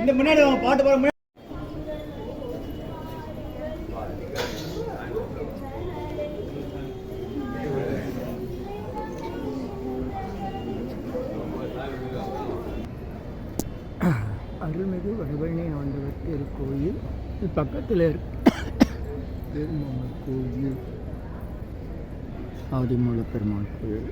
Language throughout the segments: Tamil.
இந்த முன்னாடி பாட்டு பாட அருள்மிகு வடபழனி ஆண்டவர் திருக்கோயில் பக்கத்தில் பெருமாள் கோயில் ஆதிமூல பெருமாள் கோயில்.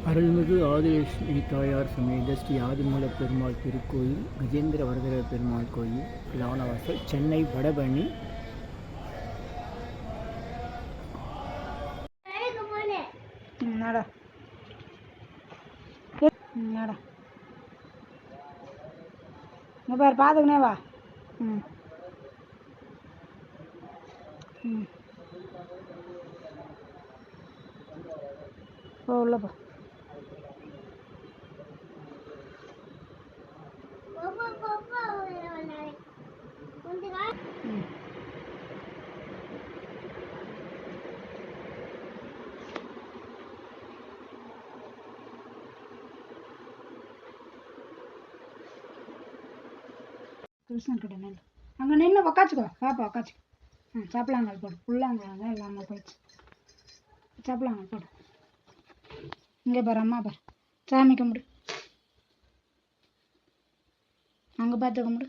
அருள்மிகு ஆதிலட்சுமி தாயார் சமேத ஸ்ரீ ஆதிமூல பெருமாள் திருக்கோயில், கஜேந்திர வரதர பெருமாள் கோயில், லானவாசல், சென்னை வடபழனி. பாரு பார்த்துக்கினே வா. ம் ம் போ உள்ள போ. கிருஷ்ணன் கிட்ட நின்று அங்கே நின்று உக்காச்சிக்கோ, பாப்பா உக்காச்சிக்கோ. சப்பலாங்கால் போடு, புல்லாங்கால் தான் இல்லாமல் போயிடுச்சு. சப்பலாங்கால் போடு. இங்கே பாரு, அம்மா பாரு, சாமி கும்பிடு. அங்கே பார்த்து கும்பிடு.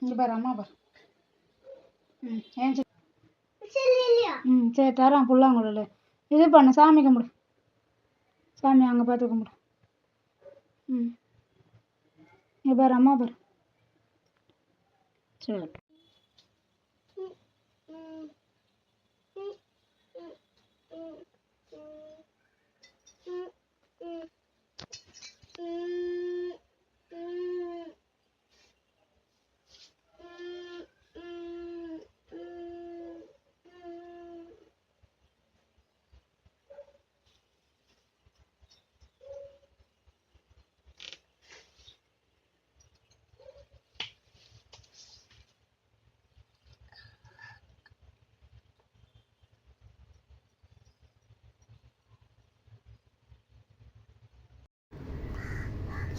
இங்கே பாரு, அம்மா பாரு. ஏன் சரி தரோம் புல்லாங்குழல். இது பண்ணு, சாமி கும்பிடு. சாமி அங்கே பார்த்து கும்பிடு. இங்கே பாரு, அம்மா பாரு. சரி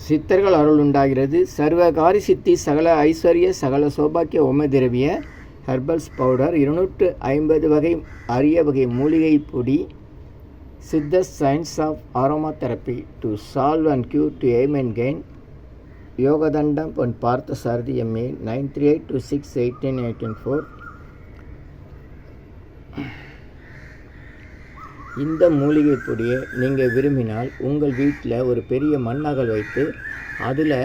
சித்தர்கள் அருள் உண்டாகிறது. சர்வகாரி சித்தி சகல ஐஸ்வர்ய சகல சௌபாக்கிய திரவிய ஹெர்பல்ஸ் பவுடர் 250 வகை அரிய வகை மூலிகை பொடி. Siddha's science of aroma therapy to solve and cure to aim and gain. Yogathandam Pon பார்த்த சாரதி எம்ஏ 9382681884. இந்த மூலிகை பொடியை நீங்கள் விரும்பினால் உங்கள் வீட்டில் ஒரு பெரிய மண்ணகல் வைத்து அதில்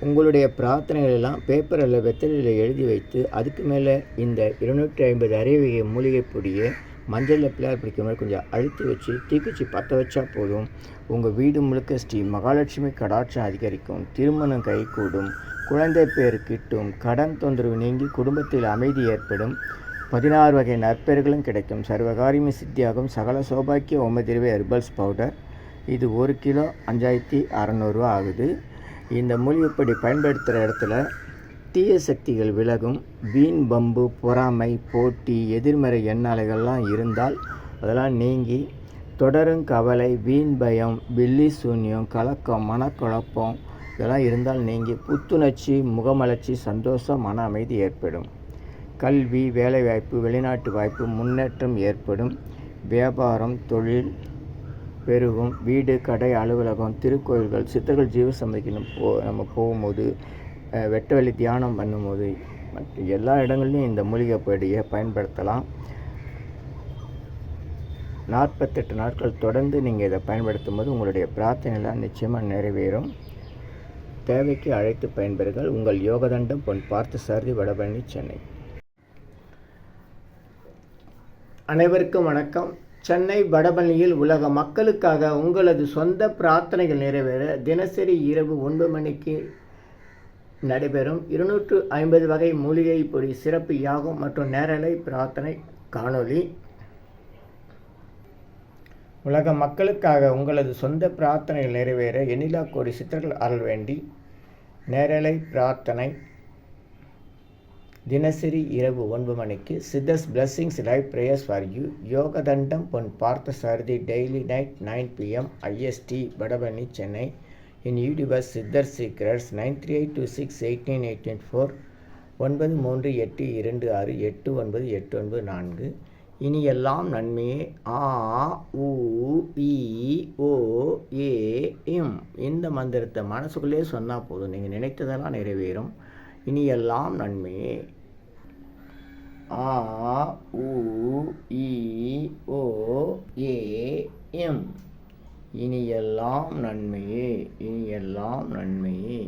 உங்களுடைய பிரார்த்தனைகள் எல்லாம் பேப்பரில் வெத்தலையில் எழுதி வைத்து அதுக்கு மேலே இந்த 250 அரிய மூலிகை பொடியை மஞ்சளில் பிள்ளையார் பிடிக்கிற மாதிரி கொஞ்சம் அழுத்தி வச்சு தீக்குச்சி பற்ற வச்சா போதும். உங்கள் வீடு முழுக்க ஸ்ரீ மகாலட்சுமி கடாட்சம் அதிகரிக்கும், திருமணம் கைகூடும், குழந்தை பேர் கிட்டும், கடன் தொந்தரவு நீங்கி குடும்பத்தில் அமைதி ஏற்படும், 16 வகை நற்பெயர்களும் கிடைக்கும். சர்வகாரியமே சித்தியாகும். சகல சௌபாக்கிய ஓமதிரவை ஹெர்பல்ஸ் பவுடர். இது 1 கிலோ 5600 ரூபா ஆகுது. இந்த மூலிகைப்பொடி பயன்படுத்துகிற இடத்துல தீய சக்திகள் விலகும். வீண் பம்பு, பொறாமை, போட்டி, எதிர்மறை எண்ணாலைகள்லாம் இருந்தால் அதெல்லாம் நீங்கி தொடரும் கவலை, வீண் பயம், பில்லி சூன்யம், கலக்கம், மனக்குழப்பம் இதெல்லாம் இருந்தால் நீங்கி புத்துணர்ச்சி, முகமலர்ச்சி, சந்தோஷம், மன அமைதி ஏற்படும். கல்வி, வேலைவாய்ப்பு, வெளிநாட்டு வாய்ப்பு, முன்னேற்றம் ஏற்படும். வியாபாரம், தொழில் பெருகும். வீடு, கடை, அலுவலகம், திருக்கோயில்கள், சித்தர்கள் ஜீவ சமைக்கணும் நம்ம போகும்போது, வெட்ட வெளி தியானம் பண்ணும்போது மற்ற எல்லா இடங்கள்லையும் இந்த மூலிகை பொடியை பயன்படுத்தலாம். 48 நாட்கள் தொடர்ந்து நீங்கள் இதை பயன்படுத்தும் போது உங்களுடைய பிரார்த்தனைலாம் நிச்சயமாக நிறைவேறும். தேவைக்கு அழைத்து பயன்பெறுங்கள். உங்கள் யோகதண்டம் பொன் பார்த்த சாரதி, வடபழனி, சென்னை. அனைவருக்கும் வணக்கம். சென்னை வடபழனியில் உலக மக்களுக்காக உங்களது சொந்த பிரார்த்தனைகள் நிறைவேற தினசரி இரவு 9 மணிக்கு நடைபெறும் 250 வகை மூலிகை பொடி சிறப்பு யாகம் மற்றும் நேரலை பிரார்த்தனை காணொளி. உலக மக்களுக்காக உங்களது சொந்த பிரார்த்தனைகள் நிறைவேற எண்ணிலா கோடி சித்தர்கள் அருள் வேண்டி நேரலை பிரார்த்தனை தினசரி இரவு 9 மணிக்கு. Siddhars blessings live prayers for you. Yogathandam Pon Parthasarathy daily night 9 PM IST Vadapalani, Chennai. In youtubers Siddhar secrets 9382681884 938226898994. இனி எல்லாம் நன்மையே. ஆ உ இ ஓ ஏ எம் இந்த மந்திரத்தை மனசுக்குள்ளே சொன்னால் போதும், நீங்கள் நினைத்ததெல்லாம் நிறைவேறும். இனி எல்லாம் நன்மையே. ஆ உ இ ஓ ஏ எம் இனி எல்லாம் நன்மையே. இனி எல்லாம் நன்மையே.